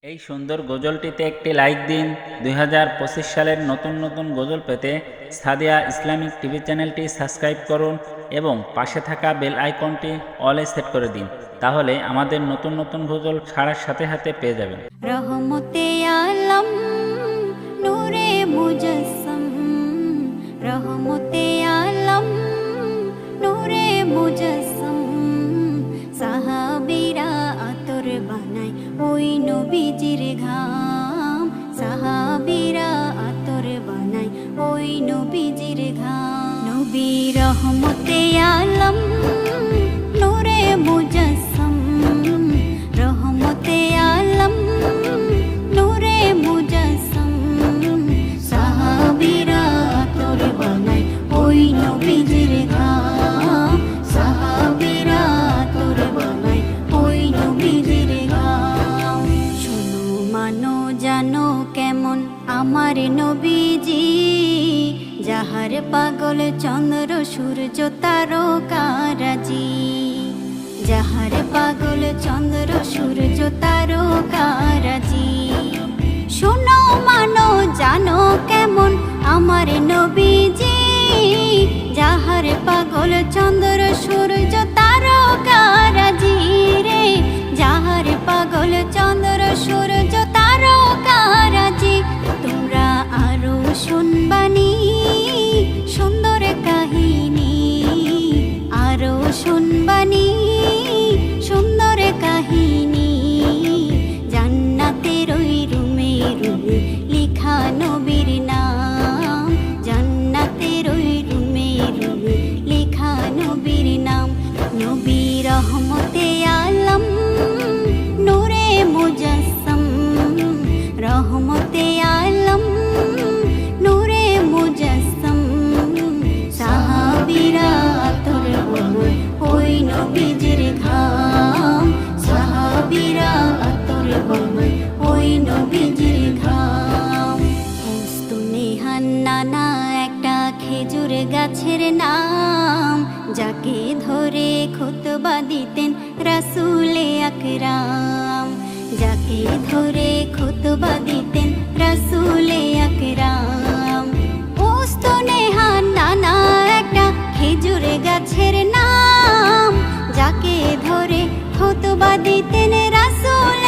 এই সুন্দর গজলটিতে একটি লাইক দিন। 2025 সালের নতুন নতুন গজল পেতে সাদিয়া ইসলামিক টিভি চ্যানেলটি সাবস্ক্রাইব করুন এবং পাশে থাকা বেল আইকনটি অলে সেট করে দিন, তাহলে আমাদের নতুন নতুন গজল ছাড়ার সাথে সাথে পেয়ে যাবেন। রহমতে আলম নূরে মুজস্সম, রহমতে আলম নূরে মুজস্সম, সাহাবীরা আতর বানায় ওই নবীজির ঘাম, সাহাবীরা আতর বানায় ওই নবীজির ঘাম। নবী রহমতে আলম নূরে মুজস্সম, রহমতে আলম নূরে মুজস্সম, সাহাবীরা আতর বানায় ওই নবীজির ঘাম, সাহাবীরা আতর বানায় ওই নবীজির ঘাম। শোনো মানো জানো কেমন আমার নবীজি, যাহার পাগল চন্দ্র সূর্য তারকারাজি, যাহার পাগল চন্দ্র সূর্য তারকারাজি। শোনো মানো জানো কেমন আমার নবীজি, যাহার পাগল চন্দ্র সূর্য তারকারাজি রে, যাহার পাগল চন্দ্র সূর্য তারকারাজি। তোমরা আরো শুনবানি সুন্দর কাহিনী, আরো শুনবানি সুন্দর কাহিনী, জান্নাতের ওই রুমে রুমে লিখা নবীর নাম, জান্নাতের ওই রুমে রুমে লিখা নবীর নাম। নবী রহমতে আলম নূরে মুজস্সম, রহমতে আলম নূরে মুজস্সম, সাহাবীরা আতর বানায় ওই নবীজির ঘাম, সাহাবীরা আতর বানায় ওই নবীজির ঘাম। উস্তুনে হান্নানা একটা খেজুর গাছের নাম, যাকে ধরে খুতবা দিতেন রাসূলে আকরাম, যাকে ধরে খুতবা দিতেন রাসূলে আকরাম। উস্তুনে হান্নানা একটা খেজুর গাছের নাম, যাকে ধরে খুতবা দিতেন রাসূল